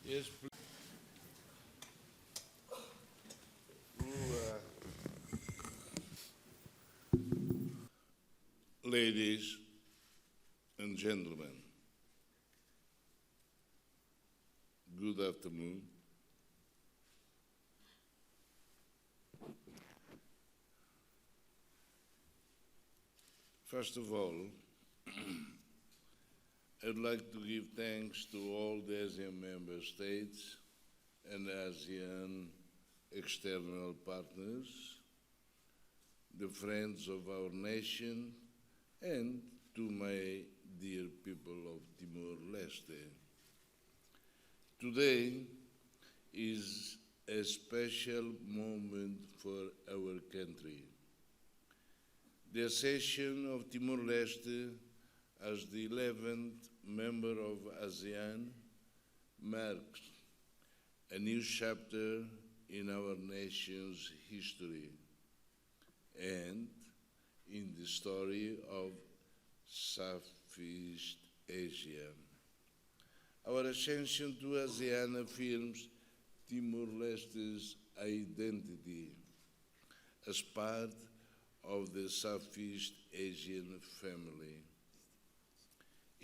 Yes, please. Ladies and gentlemen, good afternoon. First of all, I'd like to give thanks to all the ASEAN member states and ASEAN external partners, the friends of our nation, and to my dear people of Timor-Leste. Today is a special moment for our country. The accession of Timor-Leste as the 11th member of ASEAN marks a new chapter in our nation's history and in the story of Southeast Asia. Our ascension to ASEAN affirms Timor-Leste's identity as part of the Southeast Asian family.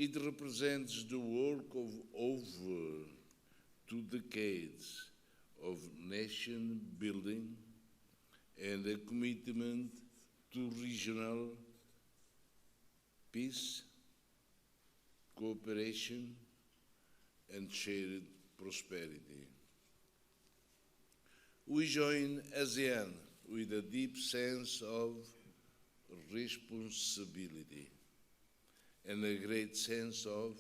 It represents the work of over 2 decades of nation building and a commitment to regional peace, cooperation, and shared prosperity. We join ASEAN with a deep sense of responsibility and a great sense of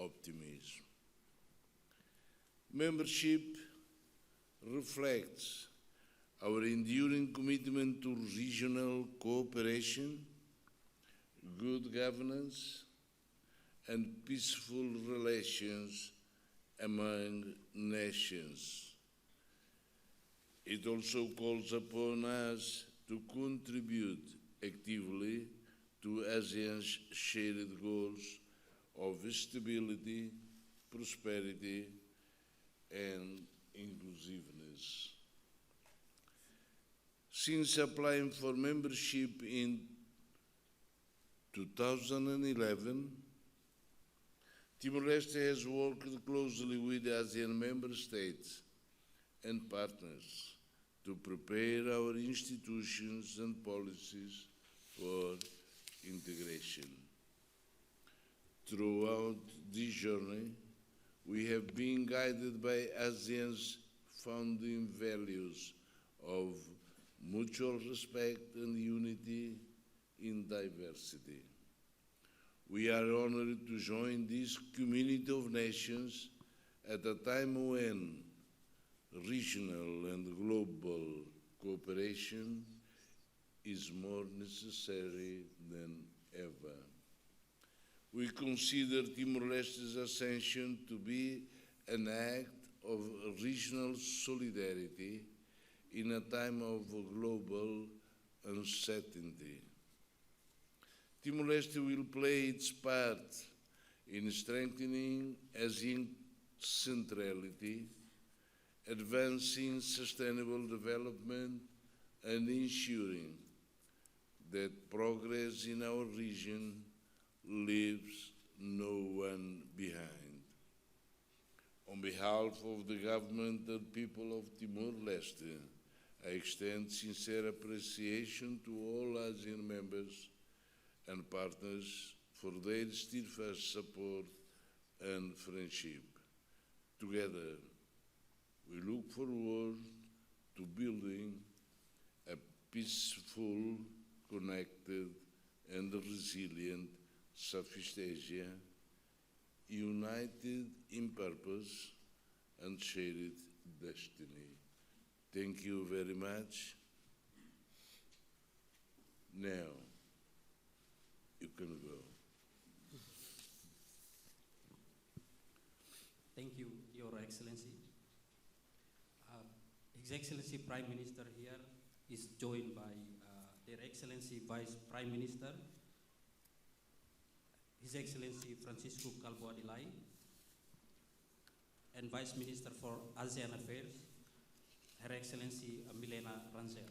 optimism. Membership reflects our enduring commitment to regional cooperation, good governance, and peaceful relations among nations. It also calls upon us to contribute actively to ASEAN's shared goals of stability, prosperity, and inclusiveness. Since applying for membership in 2011, Timor-Leste has worked closely with the ASEAN member states and partners to prepare our institutions and policies for integration. Throughout this journey, we have been guided by ASEAN's founding values of mutual respect and unity in diversity. We are honored to join this community of nations at a time when regional and global cooperation is more necessary than ever. We consider Timor-Leste's ascension to be an act of regional solidarity in a time of global uncertainty. Timor-Leste will play its part in strengthening ASEAN centrality, advancing sustainable development, and ensuring that progress in our region leaves no one behind. On behalf of the government and people of Timor-Leste, I extend sincere appreciation to all ASEAN members and partners for their steadfast support and friendship. Together, we look forward to building a peaceful, connected, and resilient Southeast Asia, united in purpose and shared destiny. Thank you very much. Now, you can go. Thank you, Your Excellency. His Excellency Prime Minister here is joined by Their Excellency Vice Prime Minister, His Excellency Francisco Calvo Adilai, and Vice Minister for ASEAN Affairs, Her Excellency Milena Ransel.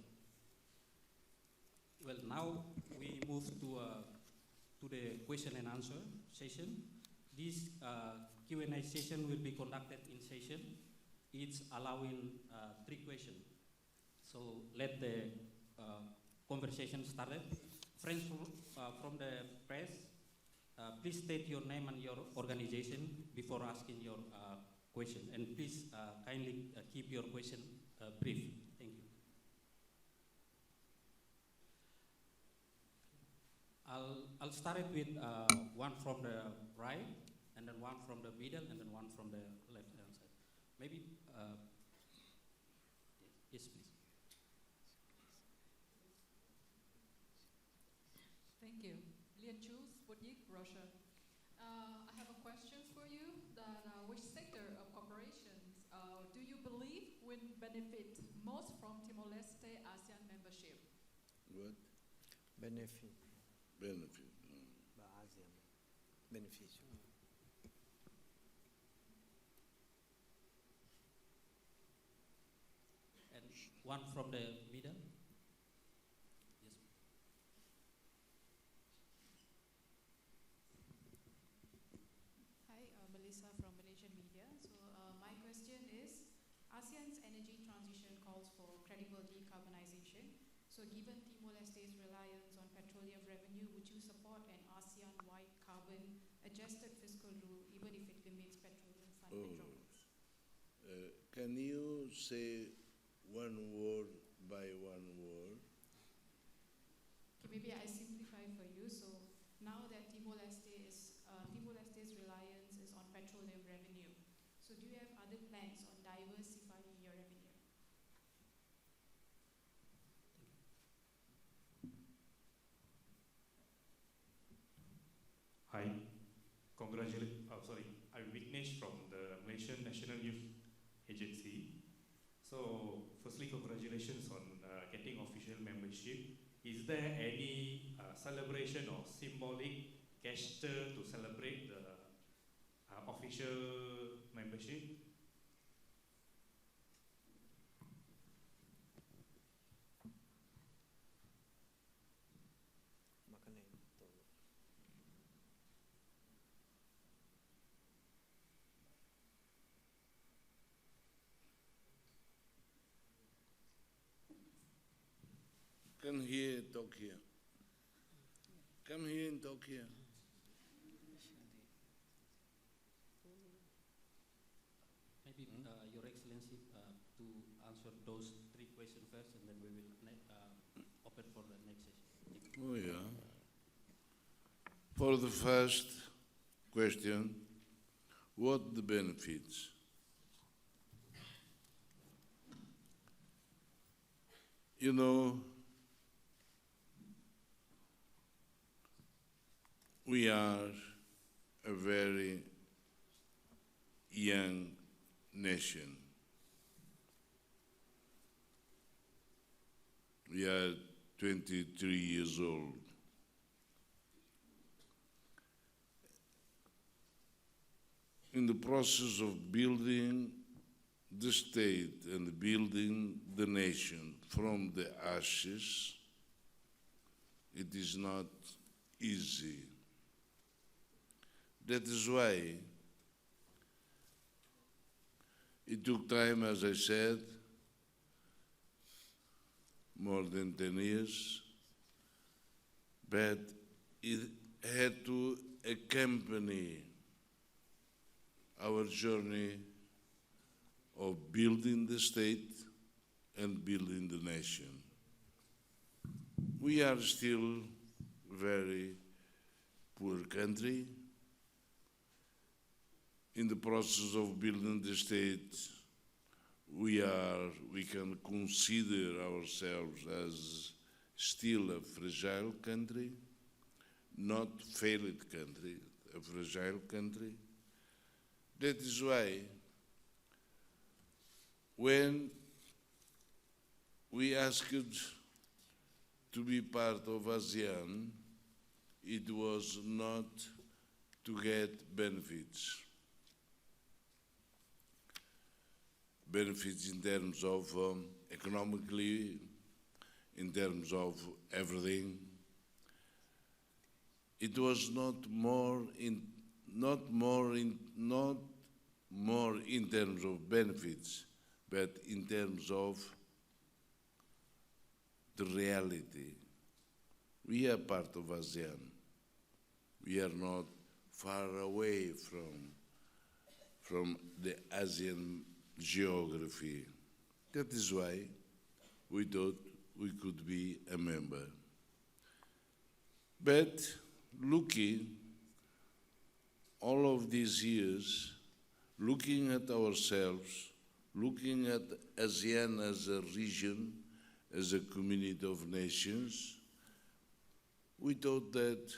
Well, now we move to the question and answer session. This Q&A session will be conducted in session, each allowing 3 questions. So let the conversation start. Friends from the press, please state your name and your organization before asking your question. And please kindly keep your question brief. Thank you. I'll start it with one from the right, and then one from the middle, and then one from the left-hand side. Maybe, yes, please. Thank you. Lian Chu, Sputnik, Russia. I have a question for you. Which sector of corporations do you believe will benefit most from Timor-Leste ASEAN membership? What? Benefit. Benefit. ASEAN. Beneficial. And one from the middle. Yes. Hi, Melissa from Malaysian Media. So my question is, ASEAN's energy transition calls for credible decarbonization. So given Timor-Leste's reliance on petroleum revenue, would you support an ASEAN-wide carbon-adjusted fiscal rule, even if it limits petroleum fund withdrawals? Can you say one word by one word? Okay, maybe I simplify for you. So now that Timor-Leste's reliance is on petroleum revenue, so do you have other plans on diversifying your revenue? Hi, I'm Vignesh from the Malaysian National Youth Agency. So, firstly, congratulations on getting official membership. Is there any celebration or symbolic gesture to celebrate the official membership? Come here, talk here. Come here and talk here. Maybe Your Excellency to answer those 3 questions first, and then we will open for the next session. Oh, yeah. For the first question, what the benefits? You know, we are a very young nation. We are 23 years old. In the process of building the state and building the nation from the ashes, it is not easy. That is why it took time, as I said, more than 10 years, but it had to accompany our journey of building the state and building the nation. We are still a very poor country. In the process of building the state, we can consider ourselves as still a fragile country, not failed country, a fragile country. That is why when we asked to be part of ASEAN, it was not to get benefits. benefits in terms of economically, in terms of everything. It was not more in terms of benefits, but in terms of the reality. We are part of ASEAN. We are not far away from the ASEAN geography. That is why we thought we could be a member. But looking all of these years, looking at ourselves, looking at ASEAN as a region, as a community of nations, we thought that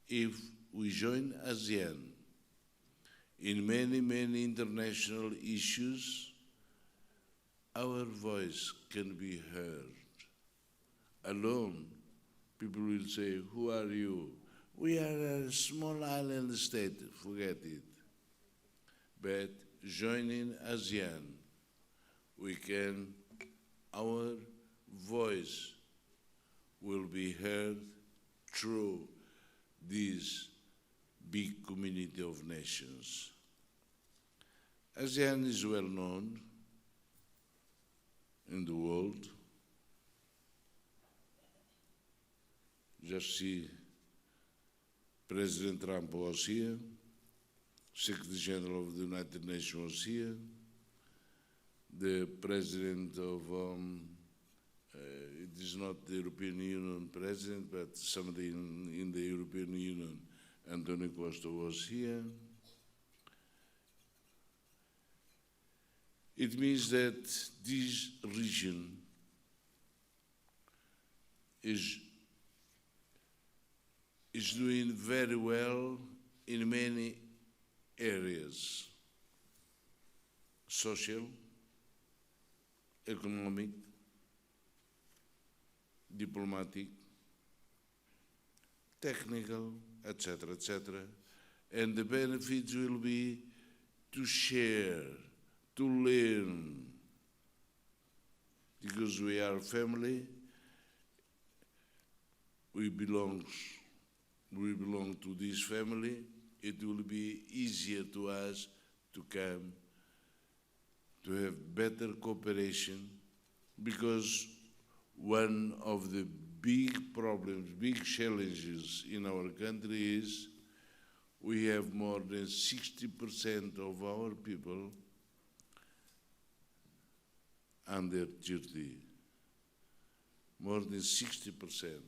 if we join ASEAN in many, many international issues, our voice can be heard. Alone, people will say, who are you? We are a small island state, forget it. But joining ASEAN, our voice will be heard through this big community of nations. ASEAN is well known in the world. Just see President Trump was here, Secretary General of the United Nations was here, the President of, it is not the European Union President, but somebody in the European Union, Antonio Costa was here. It means that this region is doing very well in many areas: social, economic, diplomatic, technical, etc., etc. And the benefits will be to share, to learn, because we are family, we belong to this family. It will be easier to us to come, to have better cooperation, because one of the big problems, big challenges in our country is we have more than 60% of our people under 30. More than 60%.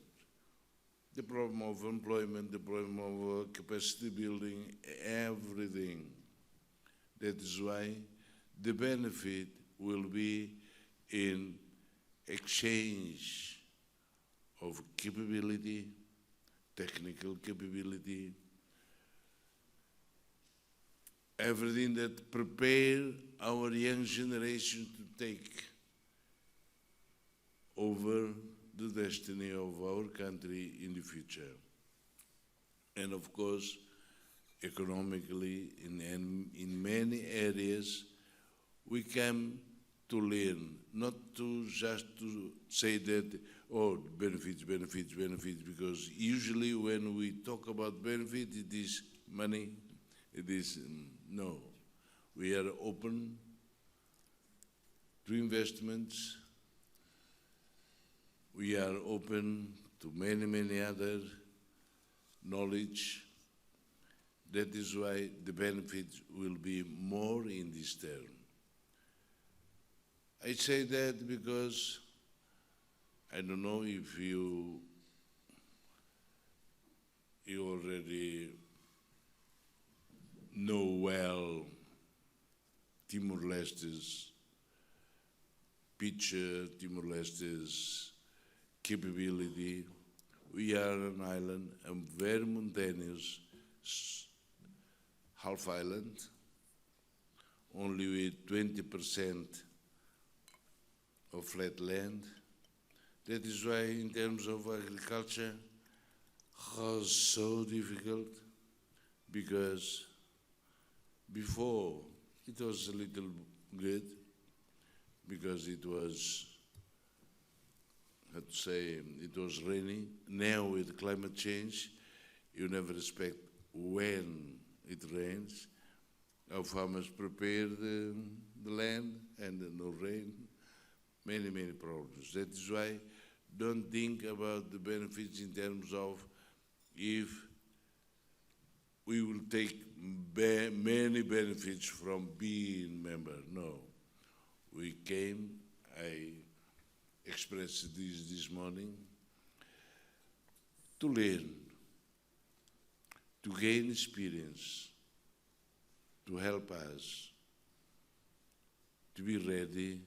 The problem of employment, the problem of capacity building, everything. That is why the benefit will be in exchange of capability, technical capability, everything that prepare our young generation to take over the destiny of our country in the future. And of course, economically, in many areas, we come to learn, not to just to say that, oh, benefits, benefits, benefits, because usually when we talk about benefit, it is money, it is, no. We are open to investments. We are open to many, many other knowledge. That is why the benefits will be more in this term. I say that because I don't know if you already know well Timor-Leste's picture, Timor-Leste's capability. We are an island, a very mountainous half island, only with 20% of flat land. That is why in terms of agriculture, it was so difficult, because Before, it was a little good because it was, how to say, it was rainy. Now with climate change, you never expect when it rains. Our farmers prepare the land and no rain, many problems. That is why don't think about the benefits in terms of if we will take many benefits from being member. No. We came, I expressed this morning, to learn, to gain experience, to help us to be ready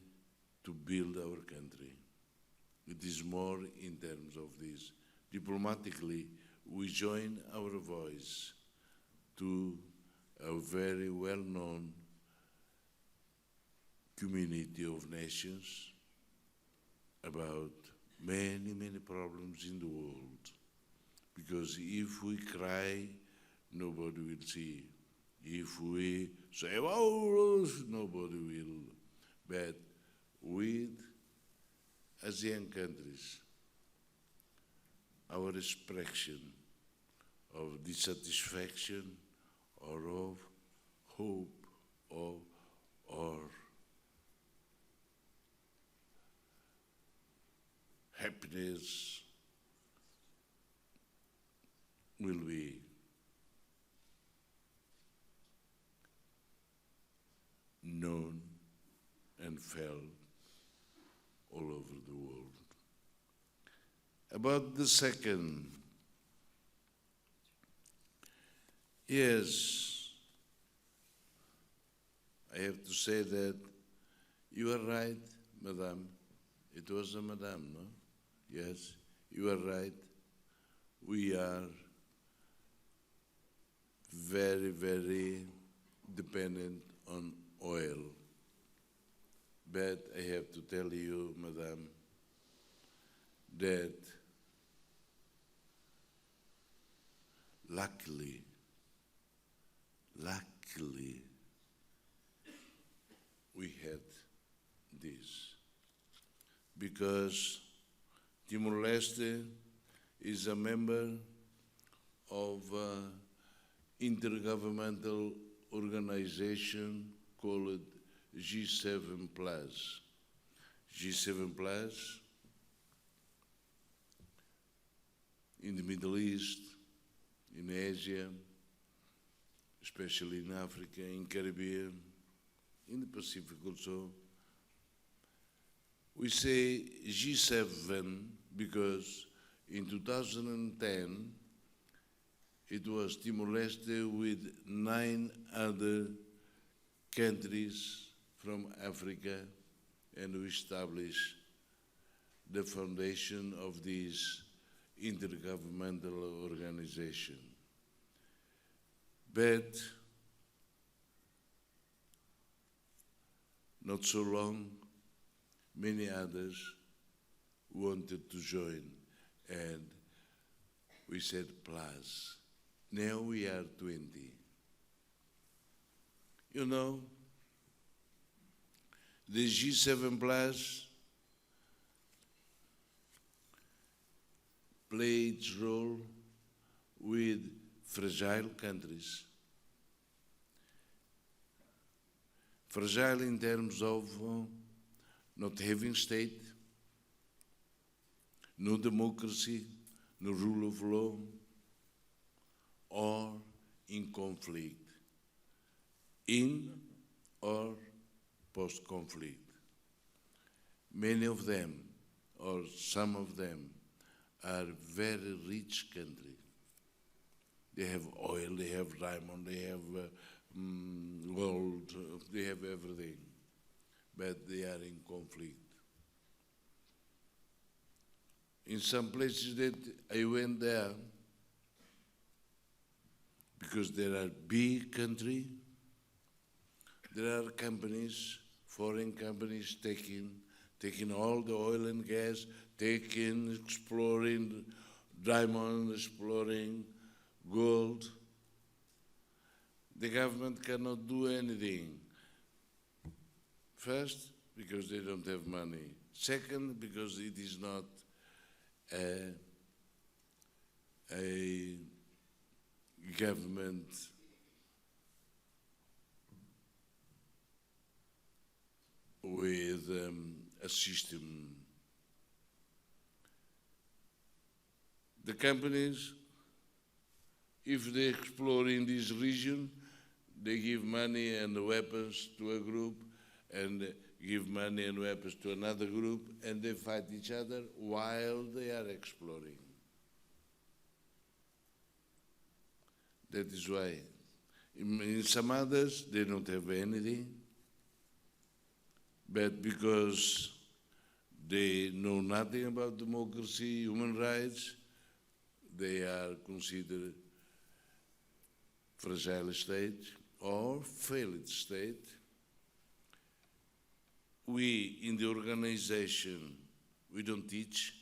to build our country. It is more in terms of this. Diplomatically, we join our voice to a very well-known community of nations about many problems in the world. Because if we cry, nobody will see. If we say, oh, nobody will. But with ASEAN countries, our expression of dissatisfaction or of hope or happiness will be known and felt all over the world. About the second, yes, I have to say that you are right, Madam. It was a Madam, no? Yes, you are right. We are very dependent on oil. But I have to tell you, Madam, that luckily, we had this. Because Timor-Leste is a member of an intergovernmental organization called G7+. G7+, in the Middle East, in Asia, especially in Africa, in Caribbean, in the Pacific also. We say G7 because in 2010, it was Timor-Leste with 9 other countries from Africa, and we established the foundation of this intergovernmental organization. But not so long, many others wanted to join, and we said plus. Now we are 20. You know, the G7 Plus play its role with fragile countries. Fragile in terms of not having state, no democracy, no rule of law, or in conflict, in or post-conflict. Many of them, or some of them, are very rich countries. They have oil, they have diamond, they have gold, they have everything, but they are in conflict. In some places that I went there, because there are big countries, there are companies, foreign companies taking all the oil and gas, exploring diamond, exploring gold. the government cannot do anything. First, because they don't have money. Second, because it is not a government with a system. The companies, if they explore in this region, they give money and weapons to a group and give money and weapons to another group, and they fight each other while they are exploring. That is why in some others they don't have anything, but because they know nothing about democracy, human rights, they are considered fragile state or failed state. We, in the organization, we don't teach.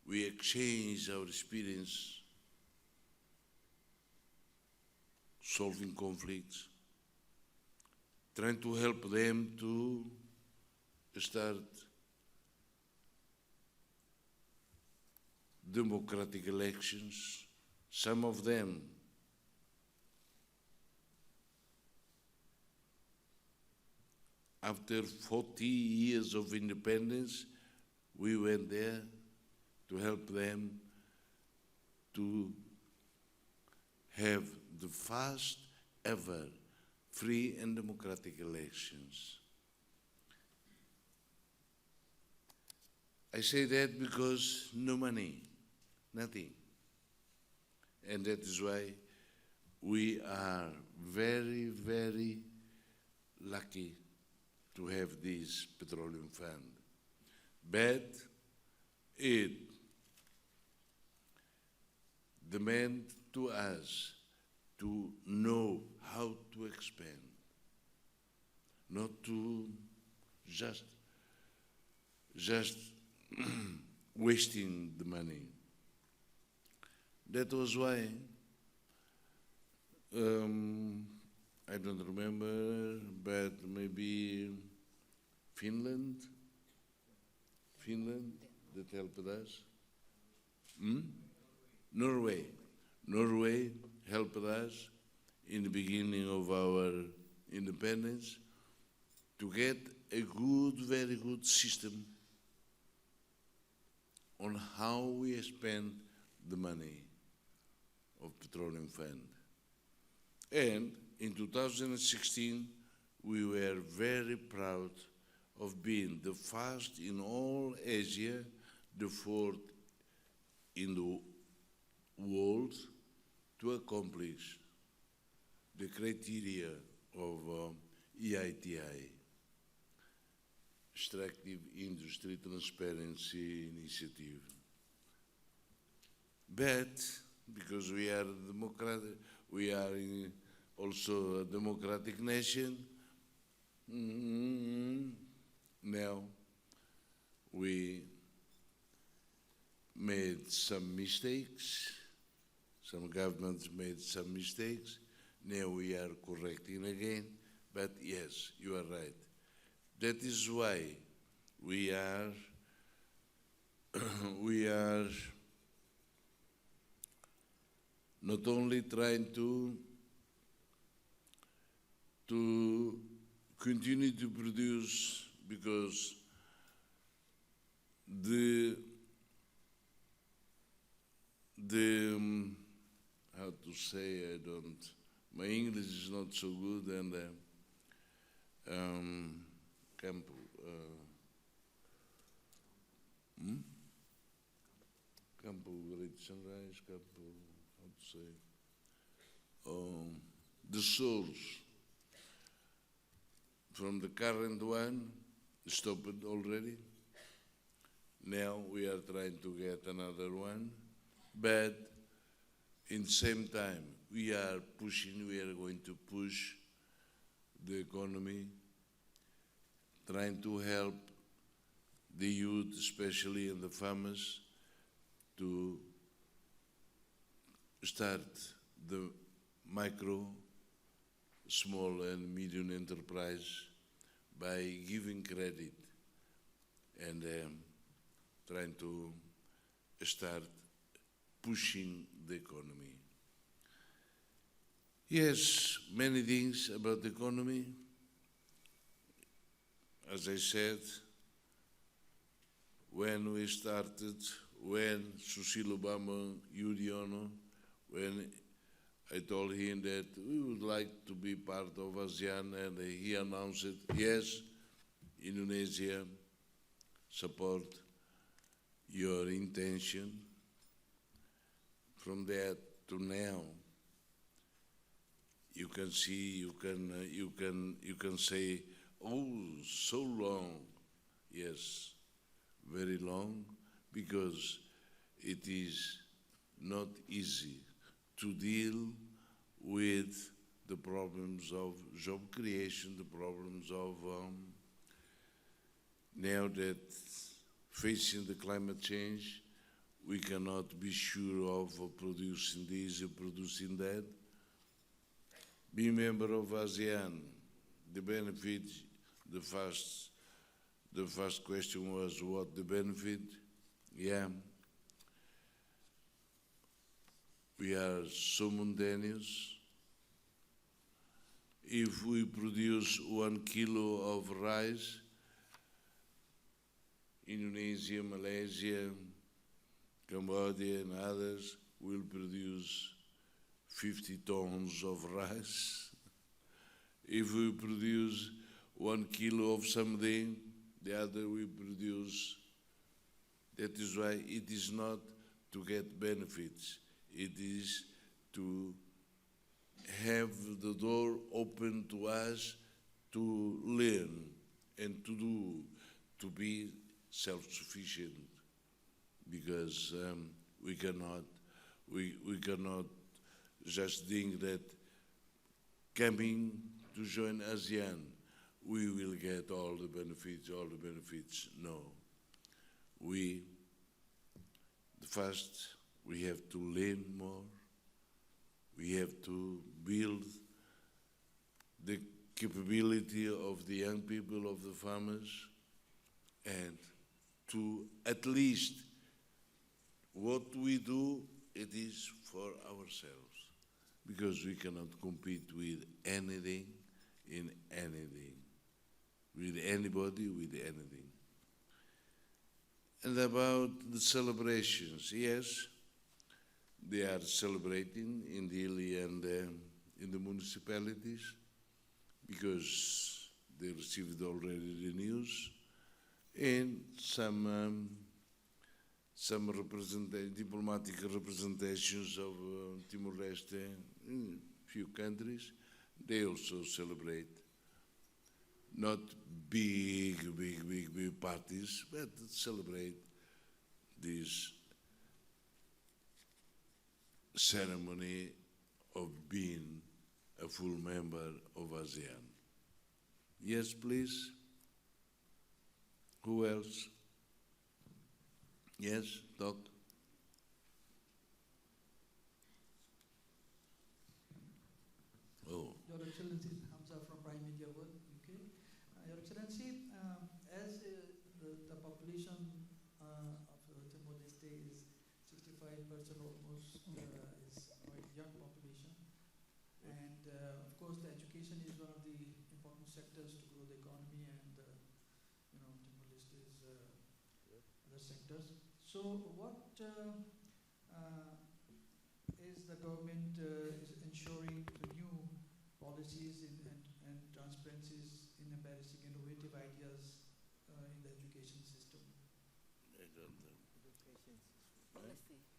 We exchange our experience solving conflicts, trying to help them to start democratic elections. Some of them after 40 years of independence, we went there to help them to have the first ever free and democratic elections. I say that because no money, nothing. And that is why we are very, very lucky to have this petroleum fund. But it demands to us to know how to expand, not to just wasting the money. That was why I don't remember, but maybe Finland that helped us. Norway helped us in the beginning of our independence to get a good, very good system on how we spend the money of petroleum fund. And in 2016, we were very proud of being the first in all Asia, the fourth in the world, to accomplish the criteria of EITI, Extractive Industry Transparency Initiative. But because we are democratic, we are also a democratic nation, now we made some mistakes. Some governments made some mistakes. Now we are correcting again. But yes, you are right. That is why we are not only trying to continue to produce, because the how to say, my English is not so good, and Campo Great Sunrise, Campo, how to say, the source from the current one stopped already. Now we are trying to get another one, but in the same time we are going to push the economy, trying to help the youth, especially and the farmers, to start the micro small and medium enterprise by giving credit and trying to start pushing the economy. Yes, many things about the economy. As I said, when we started, when Susilo Bama Yudhoyono, when I told him that we would like to be part of ASEAN, and he announced it, yes, Indonesia support your intention. From that to now, you can see, you can say, oh, so long. Yes, very long, because it is not easy to deal with the problems of job creation, the problems of now that facing the climate change, we cannot be sure of producing this or producing that. Being member of ASEAN, the benefit, the first question was what the benefit? Yeah. We are simultaneous. If we produce 1 kilo of rice, Indonesia, Malaysia, Cambodia and others will produce 50 tons of rice. If we produce 1 kilo of something, the other will produce. That is why it is not to get benefits. It is to have the door open to us to learn and to do, to be self-sufficient, because we cannot just think that coming to join ASEAN, we will get all the benefits. No. First, we have to learn more. We have to build the capability of the young people, of the farmers, and to at least what we do, it is for ourselves, because we cannot compete with anything, in anything, with anybody, with anything. And about the celebrations, yes, they are celebrating in Dili and in the municipalities, because they received already the news, and some diplomatic representations of Timor-Leste in few countries, they also celebrate. Not big parties, but celebrate this ceremony of being a full member of ASEAN. Yes, please. Who else? Yes, Doc. Oh. Your Excellency, Hamza from Prime Media World, UK. Your Excellency, as the population of Timor-Leste is 65% almost, is a young population, and of course the education is one of the important sectors to grow the economy, and Timor-Leste is other sectors. So what is the government is ensuring the new policies and transparencies in embracing innovative ideas in the education system? I don't know.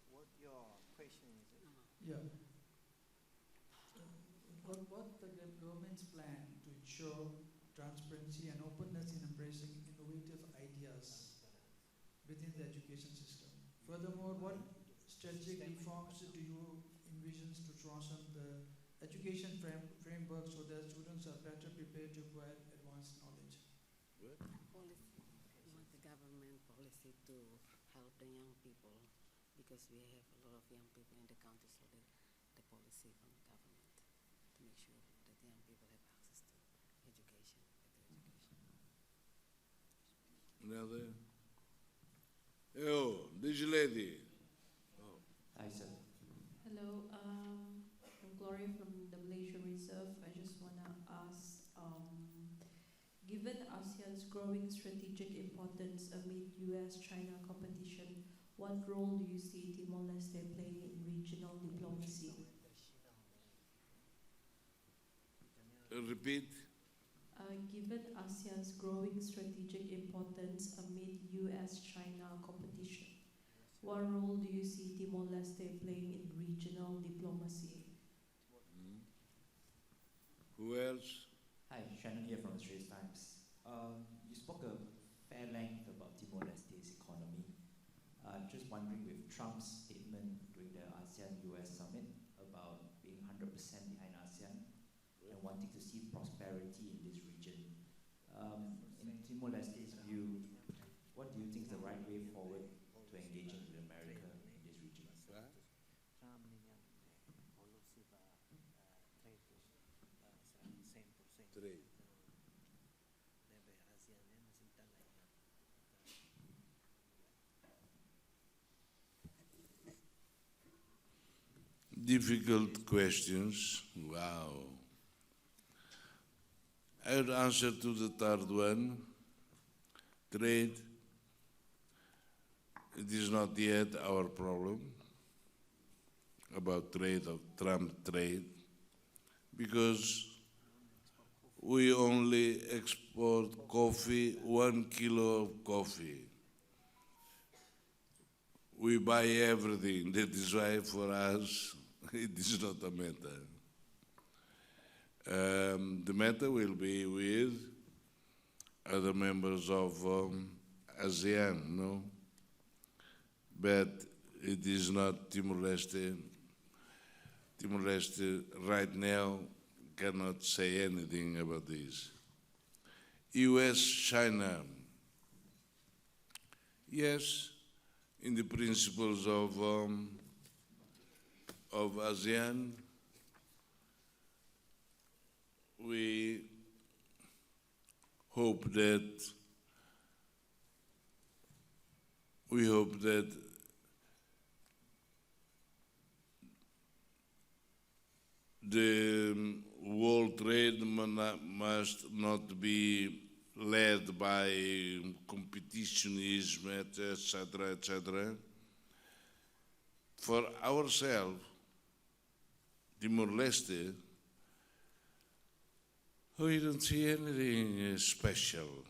What your question is? Yeah. What the government's plan to ensure transparency and openness in embracing innovative ideas within the education system? Furthermore, what strategic reforms do you envision to transform the education framework so that students are better prepared to acquire advanced knowledge? What? Policy. We want the government policy to help the young people, because we have a lot of young people in the country, so the policy from the government to make sure that the young people Any other? Oh, this lady. Hi, sir. Hello, I'm Gloria from the Malaysia Reserve. I just want to ask, given ASEAN's growing strategic importance amid US-China competition, what role do you see Timor-Leste playing in regional diplomacy? Repeat. Given ASEAN's growing strategic importance amid US-China competition, what role do you see Timor-Leste playing in regional diplomacy? Who else? Hi, Shannon here from the Straits Times. You spoke a fair length about Timor-Leste's economy. Just wondering, with Trump's statement during the ASEAN-US summit about being 100% behind ASEAN and wanting to see prosperity in this region, in Timor-Leste's view, what do you think is the right way forward to engaging with America in this region? Trade. Difficult questions. Wow. I would answer to the third one. Trade. It is not yet our problem about trade, of Trump trade, because we only export coffee, 1 kilo of coffee. We buy everything. That is why for us it is not a matter. The matter will be with other members of ASEAN, no? But it is not Timor-Leste. Timor-Leste right now cannot say anything about this. US-China, yes, in the principles of ASEAN, we hope that the world trade must not be led by competitionism, etc., etc. For ourselves, Timor-Leste, we don't see anything special,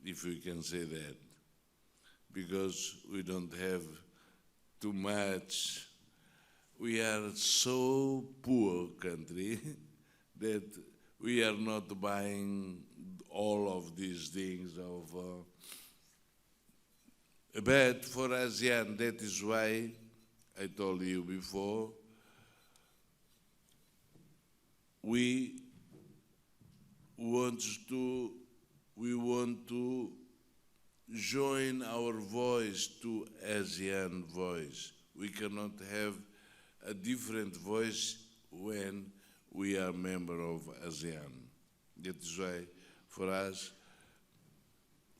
if we can say that, because we don't have too much. We are so poor country that we are not buying all of these things but for ASEAN, that is why I told you before, we want to join our voice to ASEAN voice. We cannot have a different voice when we are member of ASEAN. That is why, for us,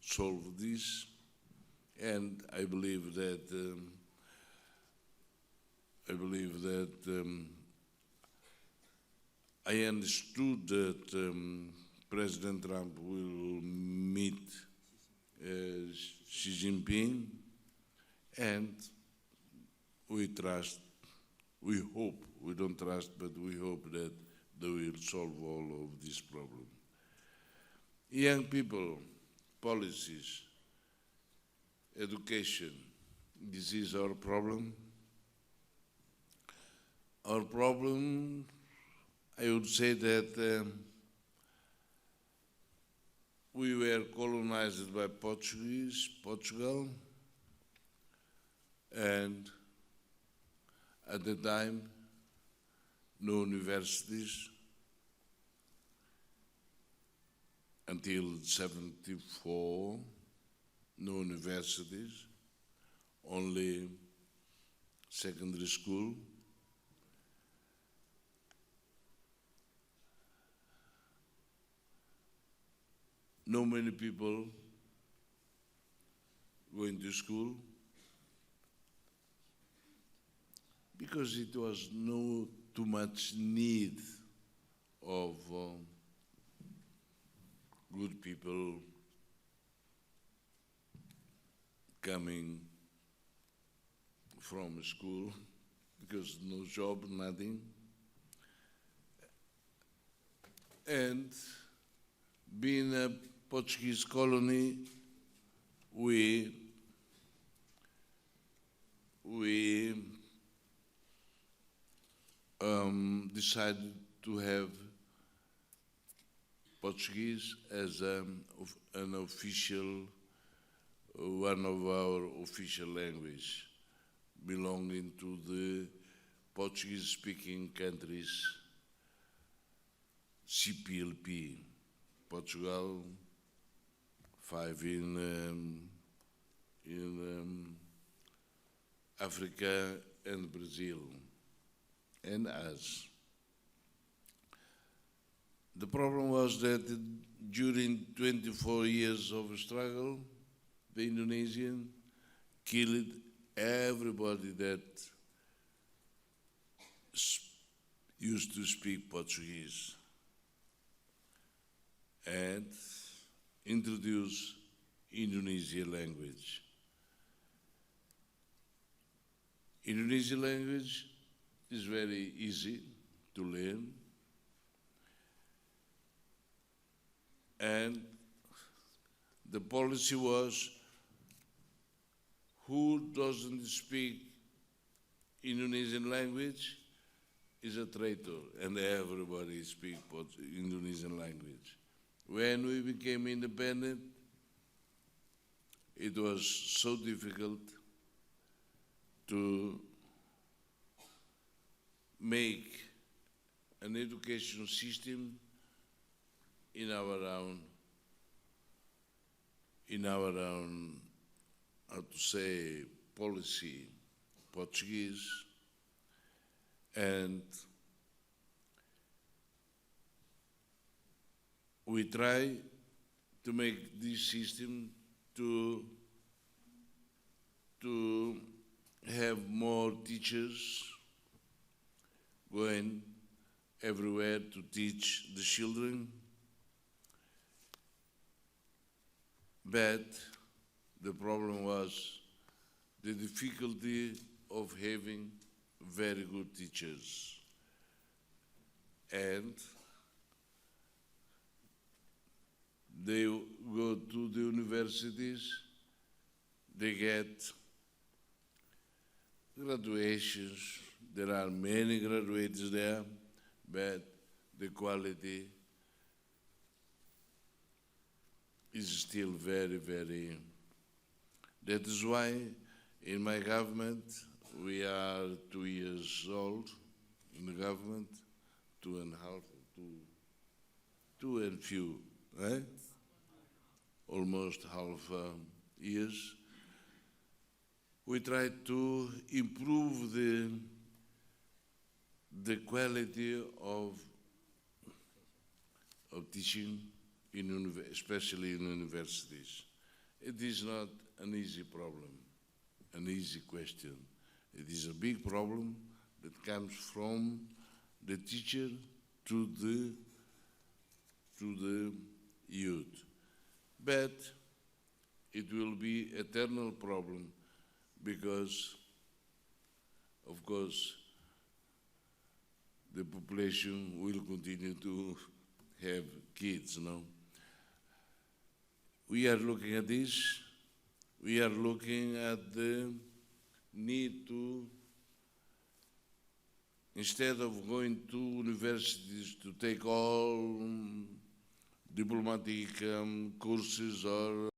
solve this, and I believe that I understood that President Trump will meet Xi Jinping, and we trust. We hope, we don't trust, but we hope that they will solve all of this problem. Young people, policies, education, this is our problem. Our problem, I would say that we were colonized by Portugal, and at the time, no universities. Until 1974, no universities, only secondary school. No many people going to school, because it was no too much need of good people coming from school, because no job, nothing. And being a Portuguese colony, we decided to have Portuguese as an official, one of our official language, belonging to the Portuguese-speaking countries, CPLP, Portugal, 5 in Africa and Brazil, and us. The problem was that during 24 years of struggle, the Indonesian killed everybody that used to speak Portuguese and introduced Indonesian language. Indonesian language is very easy to learn, and the policy was, who doesn't speak Indonesian language is a traitor, and everybody speaks Indonesian language. When we became independent, it was so difficult to make an education system in our own, how to say, policy, Portuguese, and we try to make this system to have more teachers going everywhere to teach the children, but the problem was the difficulty of having very good teachers. And they go to the universities, they get graduations, there are many graduates there, but the quality is still very, very. That is why in my government, we are 2 years old in the government, 2 and few, right? Almost half years. We try to improve the quality of teaching, especially in universities. It is not an easy problem, an easy question. It is a big problem that comes from the teacher to the youth. But it will be an eternal problem because, of course, the population will continue to have kids, no? We are looking at this. We are looking at the need to, instead of going to universities to take all diplomatic courses or